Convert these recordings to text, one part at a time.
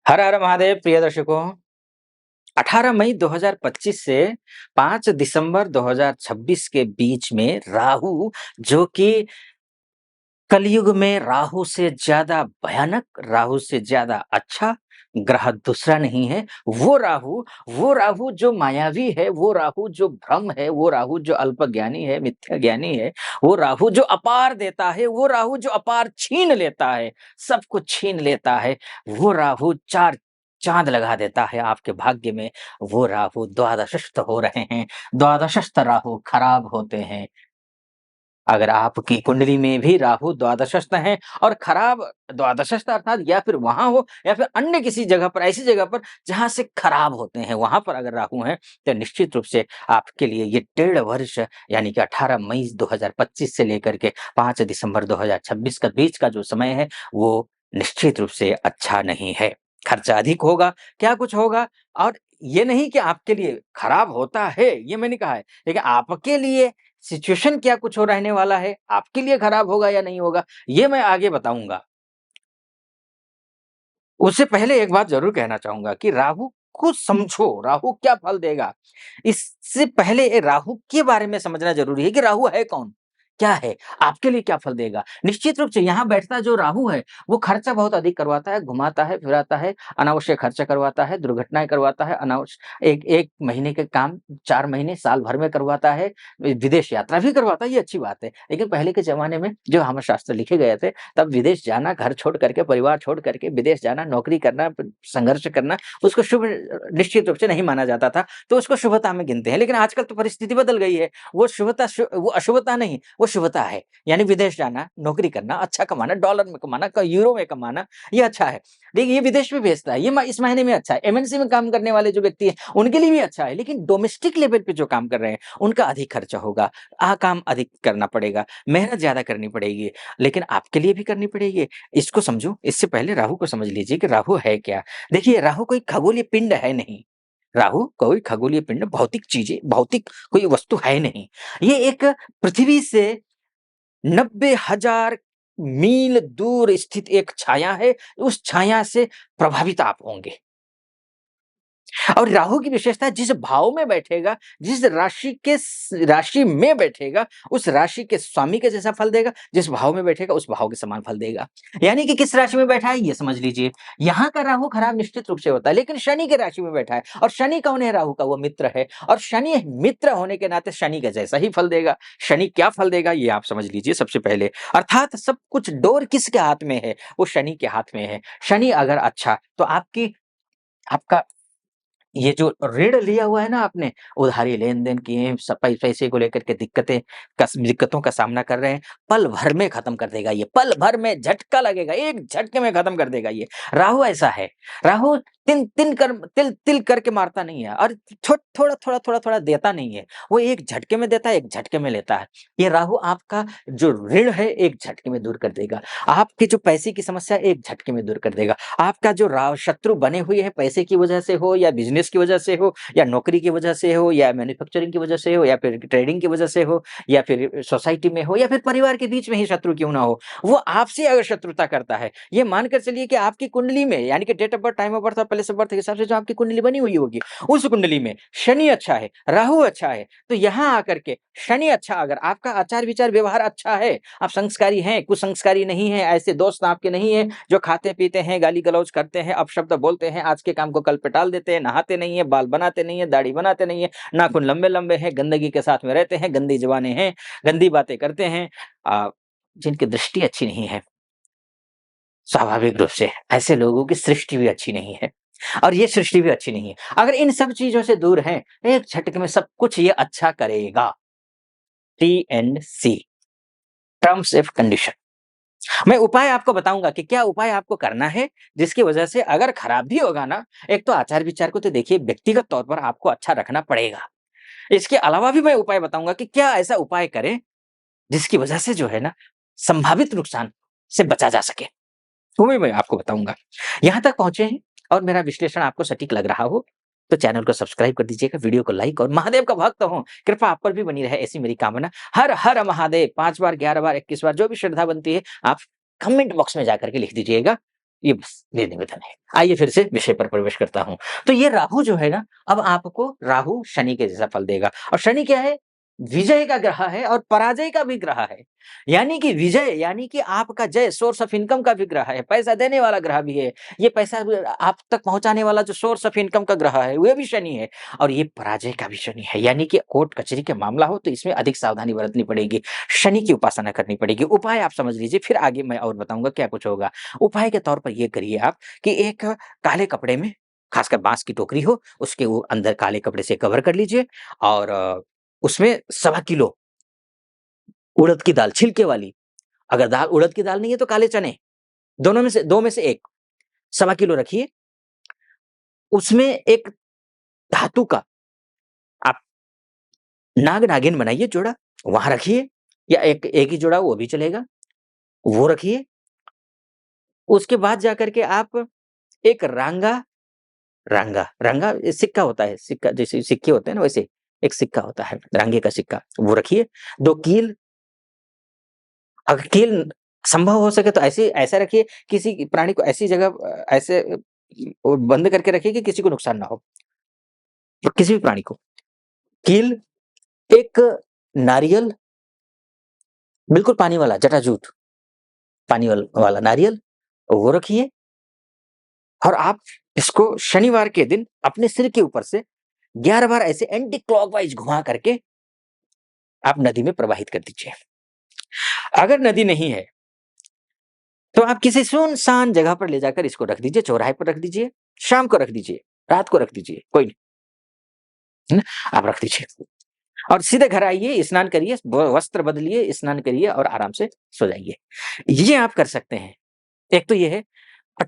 हर हर महादेव प्रिय दर्शकों। 18 मई 2025 से 5 दिसंबर 2026 के बीच में राहु, जो कि कलयुग में राहु से ज्यादा भयानक, राहु से ज्यादा अच्छा ग्रह दूसरा नहीं है। वो राहु जो मायावी है, वो राहु जो भ्रम है, वो राहु जो अल्पज्ञानी है, मिथ्या ज्ञानी है, वो राहु जो अपार देता है, वो राहु जो अपार छीन लेता है, सब कुछ छीन लेता है। वो राहु चार चांद लगा देता है आपके भाग्य में। वो राहु द्वादशस्थ हो रहे हैं। द्वादशस्थ राहु खराब होते हैं। अगर आपकी कुंडली में भी राहु द्वादशस्थ हैं और खराब, द्वादशस्थ अर्थात या फिर वहां हो या फिर अन्य किसी जगह पर, ऐसी जगह पर जहां से खराब होते हैं, वहां पर अगर राहु हैं, तो निश्चित रूप से आपके लिए ये 1.5 वर्ष, यानी कि 18 मई 2025 से लेकर के 5 दिसंबर 2026 का बीच का जो समय है, वो निश्चित रूप से अच्छा नहीं है। खर्चा अधिक होगा, क्या कुछ होगा। और ये नहीं कि आपके लिए खराब होता है, ये मैंने कहा है, लेकिन आपके लिए सिचुएशन क्या कुछ हो रहने वाला है, आपके लिए खराब होगा या नहीं होगा, ये मैं आगे बताऊँगा। उससे पहले एक बात ज़रूर कहना चाहूँगा कि राहु को समझो, राहु क्या फल देगा। इससे पहले राहु के बारे में समझना ज़रूरी है कि राहु है कौन? क्या है? आपके लिए क्या फल देगा? निश्चित रूप से यहाँ बैठता जो राहु है, वो खर्चा बहुत अधिक करवाता है, घुमाता है, फिराता है, अनावश्यक खर्चा करवाता है, दुर्घटनाएँ करवाता है, 1 महीने के काम 4 महीने, साल भर में करवाता है, विदेश यात्रा भी करवाता है, ये अच्छी बात है। लेकिन पहले के ज़माने में जो हम शास्त्र लिखे गए थे, तब विदेश जाना, घर छोड़ करके, परिवार छोड़ करके विदेश जाना, नौकरी करना, संघर्ष करना, उसको शुभ निश्चित रूप से नहीं माना जाता था, तो उसको शुभता में गिनते हैं। लेकिन आजकल तो परिस्थिति बदल गई है, वो अशुभता नहीं, वो शुभता है। यानी विदेश जाना, नौकरी करना, अच्छा कमाना, डॉलर में कमाना, यूरो में कमाना, ये अच्छा है। देखिए, ये विदेश में भेजता है, इस महीने में अच्छा है। एमएनसी में काम करने वाले जो व्यक्ति हैं, उनके लिए भी अच्छा है, लेकिन डोमेस्टिक लेवल पे जो काम कर रहे हैं, उनका अधिक खर्चा होगा, काम अधिक करना पड़ेगा, मेहनत ज़्यादा करनी पड़ेगी, लेकिन आपके लिए भी करनी पड़ेगी। इसको समझो, इससे पहले राहु को समझ लीजिए कि राहु है क्या? देखिए, राहु कोई खगोलीय पिंड है नहीं। राहु कोई खगोलीय पिंड, भौतिक चीज़ें, भौतिक कोई वस्तु है नहीं। ये एक पृथ्वी से 90,000 मील दूर स्थित एक छाया है, उस छाया से प्रभावित आप होंगे। और राहु की विशेषता है, जिस भाव में बैठेगा, जिस राशि में बैठेगा, उस राशि के स्वामी के जैसा फल देगा, जिस भाव में बैठेगा उस भाव के समान फल देगा। यानी कि किस राशि में बैठा है ये समझ लीजिए। यहाँ का राहु खराब निश्चित रूप से होता है, लेकिन शनि के राशि में बैठा है, और शनि कौन है? राहु का वो मित्र है, और शनि मित्र होने के नाते शनि के जैसा ही फल देगा। शनि क्या फल देगा ये आप समझ लीजिए सबसे पहले। अर्थात सब कुछ डोर किसके हाथ में है? वो शनि के हाथ में है। शनि अगर अच्छा, तो आपका ये जो ऋण लिया हुआ है ना आपने, उधारी लेन-देन किए हैं, पैसे को लेकर के दिक्कतों का सामना कर रहे हैं, पल भर में खत्म कर देगा ये, पल भर में झटका लगेगा, एक झटके में खत्म कर देगा ये। राहु ऐसा है, राहु तिल-तिल करके मारता नहीं है, और थोड़ा-थोड़ा देता नहीं है, वो एक झटके में देता है, एक झटके में लेता है। ये राहु आपका जो ऋण है, एक झटके में दूर कर देगा। आपकी जो पैसे की समस्या है, एक झटके में दूर कर देगा। आपका जो शत्रु बने हुए हैं, पैसे की वजह से हो, या बिजनेस की वजह से हो, या नौकरी की वजह से हो, या मैन्युफैक्चरिंग की वजह से हो, या फिर ट्रेडिंग की वजह से हो, या फिर सोसाइटी में हो, या फिर परिवार के बीच में ही शत्रु क्यों ना हो, वो आपसे अगर शत्रुता करता है, ये मानकर चलिए कि आपकी कुंडली में, यानी कि date of birth, time of birth और प्लेस ऑफ बर्थ के हिसाब से जो आपकी कुंडली बनी हुई होगी, उस कुंडली में शनि अच्छा है, राहु अच्छा है, तो यहाँ आकर के शनि अच्छा, अगर आपका आचार विचार व्यवहार अच्छा है, आप संस्कारी हैं, कुसंस्कारी नहीं है, ऐसे दोस्त आपके नहीं है जो खाते-पीते हैं, गाली-गलौज करते हैं, अपशब्द बोलते हैं, आज के काम को कल पे टाल देते हैं, नहाते नहीं हैं, बाल बनाते नहीं हैं, दाढ़ी बनाते नहीं हैं, नाखून लंबे-लंबे हैं, गंदगी के साथ में रहते हैं, गंदी ज़ुबानें हैं, गंदी बातें करते हैं, जिनकी दृष्टि अच्छी नहीं है, स्वाभाविक रूप से ऐसे लोगों की सृष्टि भी अच्छी नहीं है, और ये सृष्टि भी अच्छी नहीं है। अगर इन सब चीज़ों से दूर हैं, एक झटके में सब कुछ ये अच्छा करेगा। TNC, terms and condition. मैं उपाय आपको बताऊँगा कि क्या उपाय आपको करना है, जिसकी वजह से अगर खराब भी होगा ना, एक तो आचार-विचार को तो देखिए व्यक्तिगत तौर पर आपको अच्छा रखना पड़ेगा। इसके अलावा भी मैं उपाय बताऊँगा कि क्या ऐसा उपाय करें, जिसकी वजह से जो है ना, संभावित नुकसान से बचा जा सके। वो भी मैं आपको बताऊँगा। यहाँ तक पहुँचे हैं और मेरा विश्लेषण आपको सटीक लग रहा हो, तो चैनल को सब्सक्राइब कर दीजिएगा, वीडियो को लाइक, और महादेव का भक्त हूँ, कृपा आप पर भी बनी रहे, ऐसी मेरी कामना। हर हर महादेव 5 बार, 11 बार, 21 बार जो भी श्रद्धा बनती है, आप कमेंट बॉक्स में जाकर के लिख दीजिएगा। ये बस ये निवेदन है। आइए फिर से विषय पर प्रवेश करता हूँ। तो ये राहु जो है ना, अब आपको राहु शनि के जैसा फल देगा और शनि क्या है? विजय का ग्रह है और पराजय का भी ग्रह है। यानी कि विजय यानी कि आपका जय, सोर्स ऑफ इनकम का भी ग्रह है, पैसा देने वाला ग्रह भी है। ये पैसा ब आप तक पहुँचाने वाला जो सोर्स ऑफ इनकम का ग्रह है, वो भी शनि है और ये पराजय का भी शनि है। यानी कि कोर्ट कचहरी का मामला हो तो इसमें अधिक सावधानी बरतनी पड़ेगी। शनि की उपासना करनी पड़ेगी। उपाय आप समझ लीजिए, फिर आगे मैं और बताऊँगा क्या कुछ होगा। उपाय के तौर पर ये करिए आप कि एक काले कपड़े में, खासकर बाँस की टोकरी हो, उसके वो अंदर काले कपड़े से कवर कर लीजिए और उसमें सवा किलो उड़द की दाल छिलके वाली, अगर दाल उड़द की दाल नहीं है तो काले चने, दोनों में से 2 में से 1 सवा किलो रखिए। उसमें एक धातु का आप नाग-नागिन बनाइए जोड़ा, वहाँ रखिए या एक एक ही जोड़ा वो भी चलेगा, वो रखिए। उसके बाद जाकर के आप एक रांगा रांगा रांगा सिक्का होता है, सिक्का जैसे सिक्के होते हैं ना वैसे एक सिक्का होता है, रांगे का सिक्का, वो रखिए। 2 कील, अगर कील संभव हो सके तो ऐसे ऐसा रखिए, किसी प्राणी को ऐसी जगह ऐसे बंद करके रखिए कि किसी को नुकसान ना हो, किसी भी प्राणी को। कील, एक नारियल, बिल्कुल पानी वाला जटाजूट, पानी वाला नारियल, वो रखिए और आप इसको शनिवार के दिन अपने सिर के ऊपर से 11 बार ऐसे एंटी क्लॉकवाइज़ घुमा करके आप नदी में प्रवाहित कर दीजिए। अगर नदी नहीं है, तो आप किसी सुनसान जगह पर ले जाकर इसको रख दीजिए, चौराहे पर रख दीजिए, शाम को रख दीजिए, रात को रख दीजिए, कोई नहीं, है ना? आप रख दीजिए और सीधे घर आइए, स्नान करिए, ब वस्त्र बदलिए, स्नान करिए और आराम से सो जाइए। ये आप कर सकते हैं। एक तो ये है।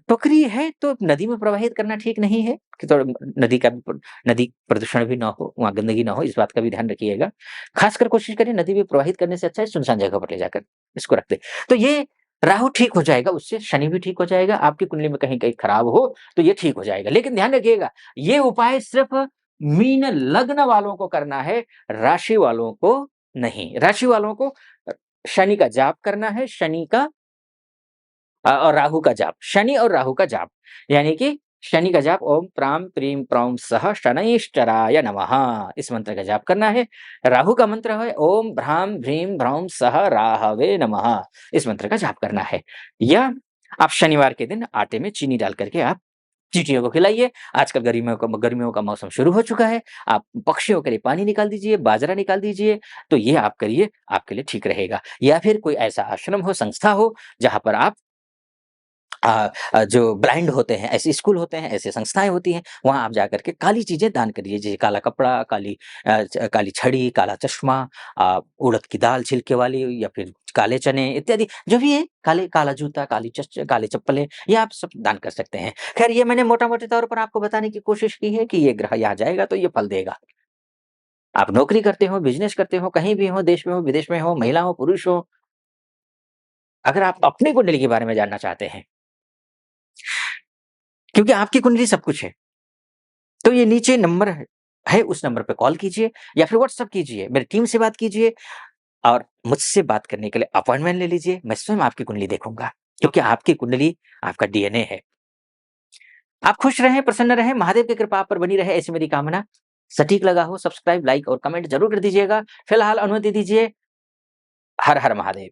टोकरी है तो नदी में प्रवाहित करना ठीक नहीं है कि थोड़ा नदी का भी नदी प्रदूषण भी ना हो, वहाँ गंदगी ना हो, इस बात का भी ध्यान रखिएगा। खासकर कोशिश करिए नदी में प्रवाहित करने से अच्छा है सुनसान जगह पर ले जाकर इसको रख दें। तो ये राहु ठीक हो जाएगा, उससे शनि भी ठीक हो जाएगा, आपकी कुंडली में कहीं-कहीं खराब हो तो ये ठीक हो जाएगा। लेकिन ध्यान रखिएगा, ये उपाय सिर्फ़ मीन लग्न वालों को करना है, राशि वालों को नहीं। राशि वालों को शनि का जाप करना है, शनि का और राहु का जाप, शनि और राहु का जाप, यानी कि शनि का जाप ओम प्राम प्रीम प्रौम सः शनैश्चराय नमः, इस मंत्र का जाप करना है। राहु का मंत्र है ओम भ्राम भ्रीम भ्रौम सः राहवे नमः, इस मंत्र का जाप करना है। या आप शनिवार के दिन आटे में चीनी डाल करके आप चींटियों को खिलाइए। आजकल गर्मियों का मौसम शुरू हो चुका है, आप पक्षियों के लिए पानी निकाल दीजिए, बाजरा निकाल दीजिए, तो ये आप करिए, आपके लिए ठीक रहेगा। या फिर कोई ऐसा आश्रम हो, संस्था हो, जहाँ पर आप जो ब्लाइंड होते हैं, ऐसे स्कूल होते हैं, ऐसी संस्थाएँ होती हैं, वहाँ आप जाकर के काली चीज़ें दान करिए, जैसे काला कपड़ा, काली छड़ी, काला चश्मा, उड़द की दाल छिलके वाली या फिर काले चने इत्यादि जो भी है, काला जूता, काले चप्पलें, ये आप सब दान कर सकते हैं। ख़ैर ये मैंने मोटा-मोटे तौर पर आपको बताने की कोशिश की है कि ये ग्रह यहाँ जाएगा तो ये फल देगा। आप नौकरी करते हो, बिज़नेस करते हो, कहीं भी हो, देश में हो, विदेश में हो, महिला हो, पुरुष हो, अगर आप अपनी कुंडली के बारे में जानना चाहते हैं, क्योंकि आपकी कुंडली सब कुछ है। तो ये नीचे नंबर है उस नंबर पे कॉल कीजिए या फिर व्हाट्सएप कीजिए, मेरी टीम से बात कीजिए और मुझसे बात करने के लिए अपॉइंटमेंट ले लीजिए। मैं स्वयं आपकी कुंडली देखूँगा, क्योंकि आपकी कुंडली आपका डीएनए है। आप खुश रहें, प्रसन्न रहें, महादेव की कृपा आप पर बनी रहे ऐसी मेरी कामना। सटीक लगा हो सब्सक्राइब, लाइक और कमेंट ज़रूर कर दीजिएगा। फिलहाल अनुमति दीजिए। हर हर महादेव।